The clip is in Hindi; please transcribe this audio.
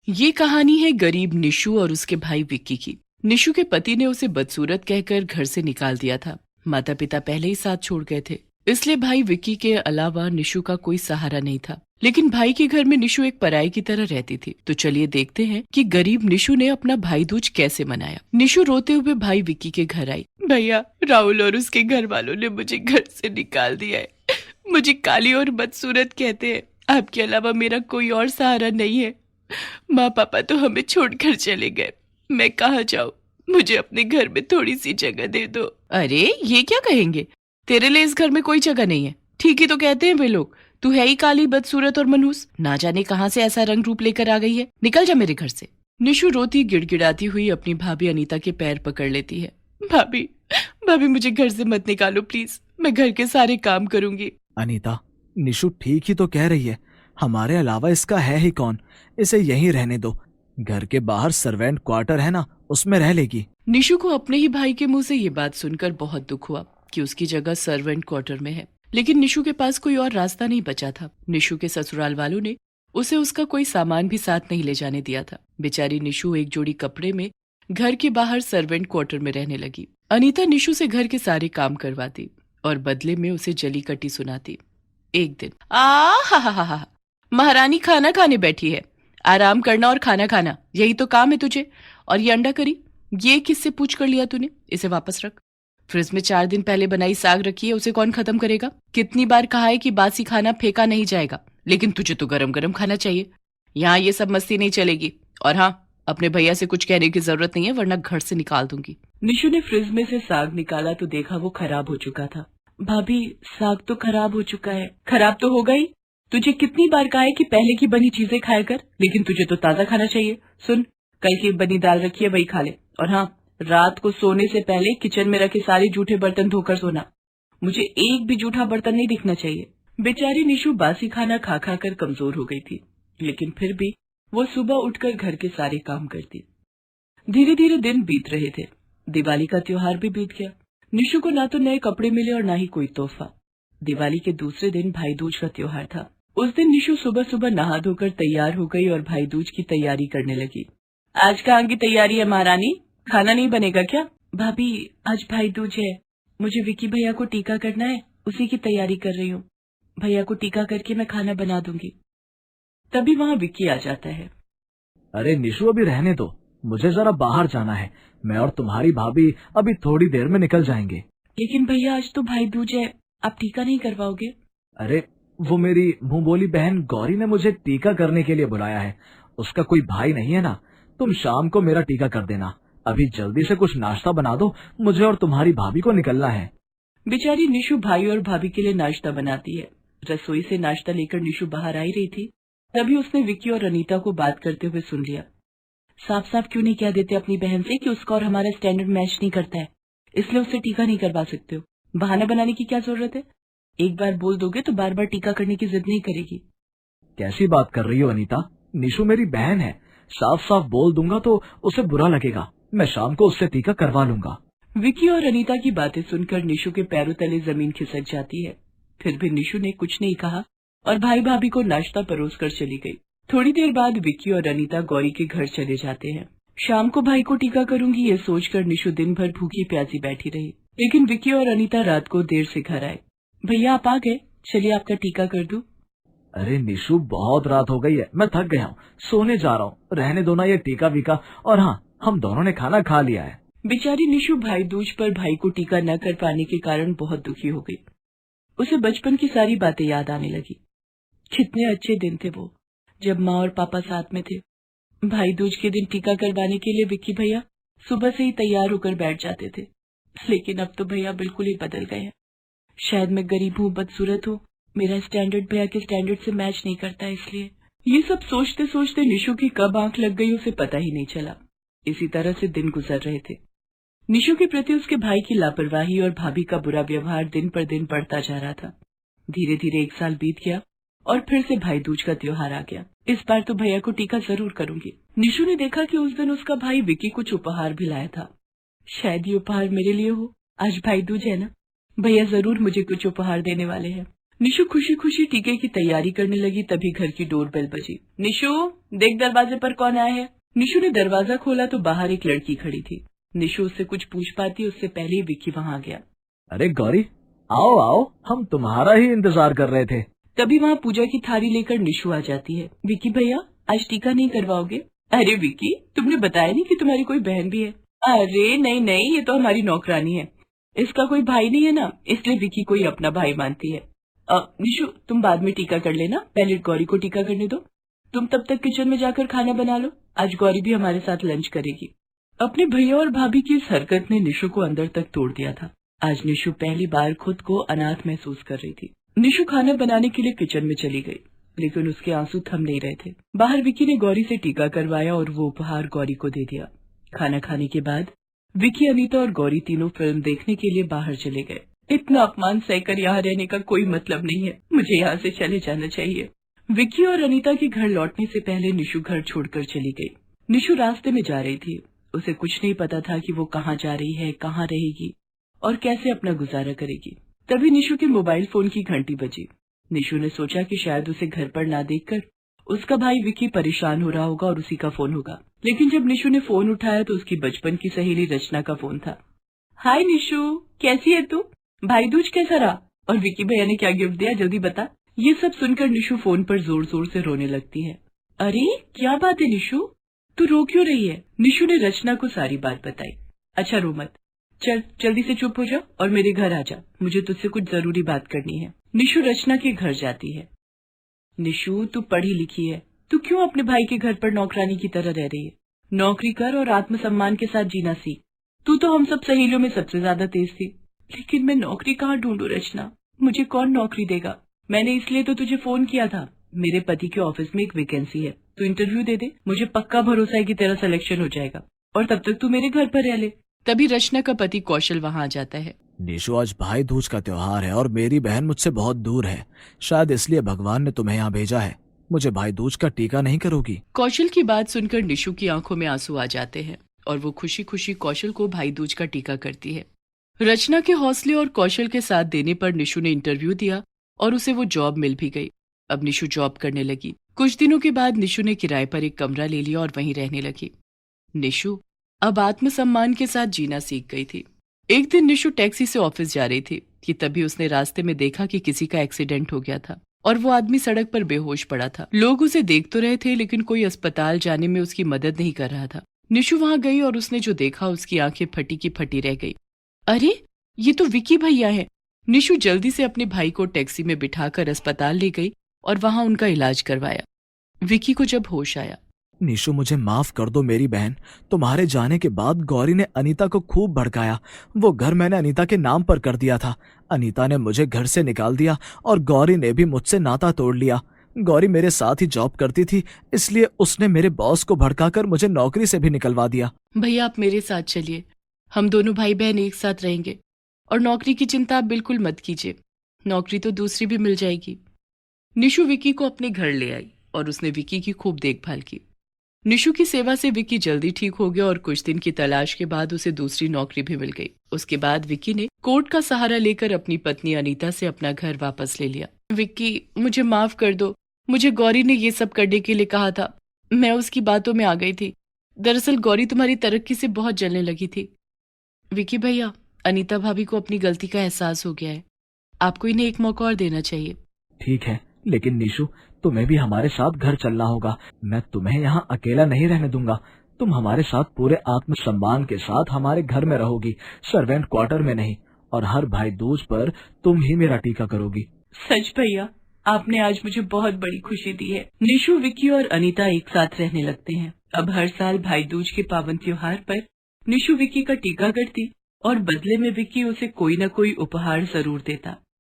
ये कहानी है गरीब निशु और उसके भाई विक्की की। निशु के पति ने उसे बदसूरत कहकर घर से निकाल दिया था। माता पिता पहले ही साथ छोड़ गए थे, इसलिए भाई विक्की के अलावा निशु का कोई सहारा नहीं था। लेकिन भाई के घर में निशु एक पराई की तरह रहती थी। तो चलिए देखते हैं कि गरीब निशु ने अपना भाई दूज कैसे मनाया। निशु रोते हुए भाई विक्की के घर आई। भैया, राहुल और उसके घर वालों ने मुझे घर से निकाल दिया है। मुझे काली और बदसूरत कहते हैं। आपके अलावा मेरा कोई और सहारा नहीं है। माँ पापा तो हमें छोड़कर चले गए। मैं कहाँ जाऊँ? मुझे अपने घर में थोड़ी सी जगह दे दो। अरे ये क्या कहेंगे? तेरे लिए इस घर में कोई जगह नहीं है। ठीक ही तो कहते हैं वे लोग। तू है ही काली, बदसूरत और मनहूस। ना जाने कहाँ से ऐसा रंग रूप लेकर आ गई है। निकल जा मेरे घर से। निशु रोती गिड़गिड़ाती हुई अपनी भाभी अनीता के पैर पकड़ लेती है। भाभी, भाभी मुझे घर से मत निकालो प्लीज। मैं घर के सारे काम करूंगी। अनीता, निशु ठीक ही तो कह रही है। हमारे अलावा इसका है ही कौन? इसे यहीं रहने दो। घर के बाहर सर्वेंट क्वार्टर है ना, उसमें रह लेगी। निशु को अपने ही भाई के मुंह से ये बात सुनकर बहुत दुख हुआ कि उसकी जगह सर्वेंट क्वार्टर में है। लेकिन निशु के पास कोई और रास्ता नहीं बचा था। निशु के ससुराल वालों ने उसे उसका कोई सामान भी साथ नहीं ले जाने दिया था। बेचारी निशु एक जोड़ी कपड़े में घर के बाहर सर्वेंट क्वार्टर में रहने लगी। अनीता निशु से घर के सारे काम करवाती और बदले में उसे जली कटी सुनाती। एक दिन हा, महारानी खाना खाने बैठी है। आराम करना और खाना खाना, यही तो काम है तुझे। और ये अंडा करी, ये किससे पूछ कर लिया तूने? इसे वापस रख। फ्रिज में 4 दिन पहले बनाई साग रखी है, उसे कौन खत्म करेगा? कितनी बार कहा है कि बासी खाना फेंका नहीं जाएगा, लेकिन तुझे तो गरम गरम खाना चाहिए। यहाँ ये सब मस्ती नहीं चलेगी। और हाँ, अपने भैया से कुछ कहने की जरूरत नहीं है, वरना घर से निकाल दूंगी। निशु ने फ्रिज में से साग निकाला तो देखा वो खराब हो चुका था। भाभी, साग तो खराब हो चुका है। खराब तो होगा ही। तुझे कितनी बार कहा है कि पहले की बनी चीजें खाया कर, लेकिन तुझे तो ताजा खाना चाहिए। सुन, कल की बनी दाल रखी है, वही खा ले। और हाँ, रात को सोने से पहले किचन में रखे सारे जूठे बर्तन धोकर सोना। मुझे एक भी जूठा बर्तन नहीं दिखना चाहिए। बेचारी निशु बासी खाना खा खा कर कमजोर हो गई थी, लेकिन फिर भी वो सुबह उठकर घर के सारे काम करती। धीरे धीरे दिन बीत रहे थे। दिवाली का त्योहार भी बीत गया। निशु को ना तो नए कपड़े मिले और ना ही कोई तोहफा। दिवाली के दूसरे दिन भाई दूज का त्योहार था। उस दिन निशु सुबह सुबह नहा धोकर तैयार हो गई और भाई दूज की तैयारी करने लगी। आज कहाँ की तैयारी है महारानी? खाना नहीं बनेगा क्या? भाभी, आज भाई दूज है। मुझे विकी भैया को टीका करना है, उसी की तैयारी कर रही हूँ। भैया को टीका करके मैं खाना बना दूंगी। तभी वहाँ विकी आ जाता है। अरे निशु, अभी रहने दो, मुझे जरा बाहर जाना है। मैं और तुम्हारी भाभी अभी थोड़ी देर में निकल जाएंगे। लेकिन भैया, आज तो भाई दूज है, आप टीका नहीं करवाओगे? अरे, वो मेरी मुंह बोली बहन गौरी ने मुझे टीका करने के लिए बुलाया है। उसका कोई भाई नहीं है ना। तुम शाम को मेरा टीका कर देना। अभी जल्दी से कुछ नाश्ता बना दो, मुझे और तुम्हारी भाभी को निकलना है। बेचारी निशु भाई और भाभी के लिए नाश्ता बनाती है। रसोई से नाश्ता लेकर निशु बाहर आई रही थी, तभी उसने विक्की और अनीता को बात करते हुए सुन लिया। साफ साफ क्यों नहीं कह देते अपनी बहन से कि उसका और हमारा स्टैंडर्ड मैच नहीं करता है, इसलिए उससे टीका नहीं करवा सकते हो। बहाना बनाने की क्या जरूरत है? एक बार बोल दोगे तो बार बार टीका करने की जिद नहीं करेगी। कैसी बात कर रही हो अनीता? निशु मेरी बहन है। साफ साफ बोल दूंगा तो उसे बुरा लगेगा। मैं शाम को उससे टीका करवा लूंगा। विक्की और अनीता की बातें सुनकर निशु के पैरों तले जमीन खिसक जाती है। फिर भी निशु ने कुछ नहीं कहा और भाई भाभी को नाश्ता परोस कर चली गई। थोड़ी देर बाद विक्की और अनीता गौरी के घर चले जाते हैं। शाम को भाई को टीका करूंगी, ये सोचकर निशु दिन भर भूखी प्यासी बैठी रही। लेकिन विक्की और अनीता रात को देर से घर आए। भैया, आप आ गए, चलिए आपका टीका कर दूं। अरे निशु, बहुत रात हो गई है, मैं थक गया हूँ, सोने जा रहा हूँ। रहने दो ना ये टीका वीका। और हाँ, हम दोनों ने खाना खा लिया है। बेचारी निशु भाई दूज पर भाई को टीका न कर पाने के कारण बहुत दुखी हो गई। उसे बचपन की सारी बातें याद आने लगी। कितने अच्छे दिन थे वो, जब माँ और पापा साथ में थे। भाई दूज के दिन टीका करवाने के लिए विक्की भैया सुबह से ही तैयार होकर बैठ जाते थे। लेकिन अब तो भैया बिल्कुल ही बदल गए हैं। शायद मैं गरीब हूँ, बदसूरत हूँ, मेरा स्टैंडर्ड भैया के स्टैंडर्ड से मैच नहीं करता, इसलिए। ये सब सोचते सोचते निशु की कब आंख लग गई उसे पता ही नहीं चला। इसी तरह से दिन गुजर रहे थे। निशु के प्रति उसके भाई की लापरवाही और भाभी का बुरा व्यवहार दिन पर दिन बढ़ता जा रहा था। धीरे धीरे 1 साल बीत गया और फिर से भाई दूज का त्योहार आ गया। इस बार तो भैया को टीका जरूर करूंगी। निशु ने देखा कि उस दिन उसका भाई विक्की कुछ उपहार भी लाया था। शायद ये उपहार मेरे लिए हो। आज भाई दूज है ना, भैया जरूर मुझे कुछ उपहार देने वाले हैं। निशु खुशी खुशी टीके की तैयारी करने लगी, तभी घर की डोरबेल बजी। निशु, देख दरवाजे पर कौन आया है। निशु ने दरवाजा खोला तो बाहर एक लड़की खड़ी थी। निशु उससे कुछ पूछ पाती उससे पहले ही विक्की वहाँ आ गया। अरे गौरी, आओ आओ, हम तुम्हारा ही इंतजार कर रहे थे। तभी वहाँ पूजा की थाली लेकर निशु आ जाती है। विक्की भैया, आज टीका नहीं करवाओगे? अरे विक्की, तुमने बताया नहीं कि तुम्हारी कोई बहन भी है। अरे नहीं नहीं, ये तो हमारी नौकरानी है, इसका कोई भाई नहीं है ना, इसलिए विक्की को ही अपना भाई मानती है। निशु, तुम बाद में टीका कर लेना, पहले गौरी को टीका करने दो। तुम तब तक किचन में जाकर खाना बना लो, आज गौरी भी हमारे साथ लंच करेगी। अपने भैया और भाभी की इस हरकत ने निशु को अंदर तक तोड़ दिया था। आज निशु पहली बार खुद को अनाथ महसूस कर रही थी। निशु खाना बनाने के लिए किचन में चली गई, लेकिन उसके आंसू थम नहीं रहे थे। बाहर विक्की ने गौरी से टीका करवाया और वो उपहार गौरी को दे दिया। खाना खाने के बाद विक्की, अनीता और गौरी तीनों फिल्म देखने के लिए बाहर चले गए। इतना अपमान सहकर यहाँ रहने का कोई मतलब नहीं है, मुझे यहाँ से चले जाना चाहिए। विक्की और अनीता के घर लौटने से पहले निशु घर छोड़कर चली गई। निशु रास्ते में जा रही थी, उसे कुछ नहीं पता था कि वो कहाँ जा रही है, कहाँ रहेगी और कैसे अपना गुजारा करेगी। तभी निशु के मोबाइल फोन की घंटी बजी। निशु ने सोचा कि शायद उसे घर पर ना देखकर उसका भाई विक्की परेशान हो रहा होगा और उसी का फोन होगा, लेकिन जब निशु ने फोन उठाया तो उसकी बचपन की सहेली रचना का फोन था। हाय निशु, कैसी है तू? भाई दूज कैसा रहा? और विक्की भैया ने क्या गिफ्ट दिया, जल्दी बता। ये सब सुनकर निशु फोन पर जोर जोर से रोने लगती है। अरे क्या बात है निशु, तू रो क्यों रही है? निशु ने रचना को सारी बात बताई। अच्छा रो मत, चल जल्दी से चुप हो जा और मेरे घर आ जा, मुझे तुझसे कुछ जरूरी बात करनी है। निशु रचना के घर जाती है। निशु, तू पढ़ी लिखी है, तू क्यों अपने भाई के घर पर नौकरानी की तरह रह रही है? नौकरी कर और आत्मसम्मान के साथ जीना सीख। तू तो हम सब सहेलियों में सबसे ज्यादा तेज थी, लेकिन मैं नौकरी कहाँ ढूंढूं रचना, मुझे कौन नौकरी देगा? मैंने इसलिए तो तुझे फोन किया था, मेरे पति के ऑफिस में एक वैकेंसी है, तू इंटरव्यू दे दे, मुझे पक्का भरोसा है कि तेरा सिलेक्शन हो जाएगा और तब तक तू मेरे घर पर रह ले। तभी रचना का पति कौशल वहाँ आ जाता है। निशु, आज भाई दूज का त्योहार है और मेरी बहन मुझसे बहुत दूर है, शायद इसलिए भगवान ने तुम्हें यहाँ भेजा है। मुझे भाई दूज का टीका नहीं करोगी? कौशल की बात सुनकर निशु की आंखों में आंसू आ जाते हैं और वो खुशी खुशी कौशल को भाई दूज का टीका करती है। रचना के हौसले और कौशल के साथ देने पर निशु ने इंटरव्यू दिया और उसे वो जॉब मिल भी गई। अब निशु जॉब करने लगी। कुछ दिनों के बाद निशु ने किराए पर एक कमरा ले लिया और वहीं रहने लगी। निशु अब आत्मसम्मान के साथ जीना सीख गई थी। एक दिन निशु टैक्सी से ऑफिस जा रही थी कि तभी उसने रास्ते में देखा कि किसी का एक्सीडेंट हो गया था और वो आदमी सड़क पर बेहोश पड़ा था। लोग उसे देख तो रहे थे, लेकिन कोई अस्पताल जाने में उसकी मदद नहीं कर रहा था। निशु वहां गई और उसने जो देखा उसकी आंखें फटी की फटी रह गई। अरे ये तो विक्की भैया है। निशु जल्दी से अपने भाई को टैक्सी में बिठाकर अस्पताल ले गई और वहां उनका इलाज करवाया। विक्की को जब होश आया, निशु, मुझे माफ कर दो मेरी बहन, तुम्हारे जाने के बाद गौरी ने अनीता को खूब भड़काया। वो घर मैंने अनीता के नाम पर कर दिया था। अनीता ने मुझे घर से निकाल दिया और गौरी ने भी मुझसे नाता तोड़ लिया। गौरी मेरे साथ ही जॉब करती थी, इसलिए उसने मेरे बॉस को भड़काकर मुझे नौकरी से भी निकलवा दिया। भैया आप मेरे साथ चलिए, हम दोनों भाई बहन एक साथ रहेंगे और नौकरी की चिंता आप बिल्कुल मत कीजिए, नौकरी तो दूसरी भी मिल जाएगी। निशु विक्की को अपने घर ले आई और उसने विक्की की खूब देखभाल की। निशु की सेवा से विक्की जल्दी ठीक हो गया और कुछ दिन की तलाश के बाद उसे दूसरी नौकरी भी मिल गई। उसके बाद विक्की ने कोर्ट का सहारा लेकर अपनी पत्नी अनीता से अपना घर वापस ले लिया। विक्की मुझे माफ कर दो, मुझे गौरी ने ये सब करने के लिए कहा था, मैं उसकी बातों में आ गई थी। दरअसल गौरी तुम्हारी तरक्की से बहुत जलने लगी थी। विक्की भैया, अनीता भाभी को अपनी गलती का एहसास हो गया है, आपको इन्हें एक मौका और देना चाहिए। ठीक है, लेकिन निशु तुम्हें भी हमारे साथ घर चलना होगा। मैं तुम्हें यहाँ अकेला नहीं रहने दूंगा। तुम हमारे साथ पूरे आत्मसम्मान के साथ हमारे घर में रहोगी, सर्वेंट क्वार्टर में नहीं, और हर भाई दूज पर तुम ही मेरा टीका करोगी। सच भैया, आपने आज मुझे बहुत बड़ी खुशी दी है। निशु, विक्की और अनीता एक साथ रहने लगते हैं। अब हर साल भाई दूज के पावन त्योहार पर निशु विक्की का टीका करती और बदले में विक्की उसे कोई न कोई उपहार जरूर देता।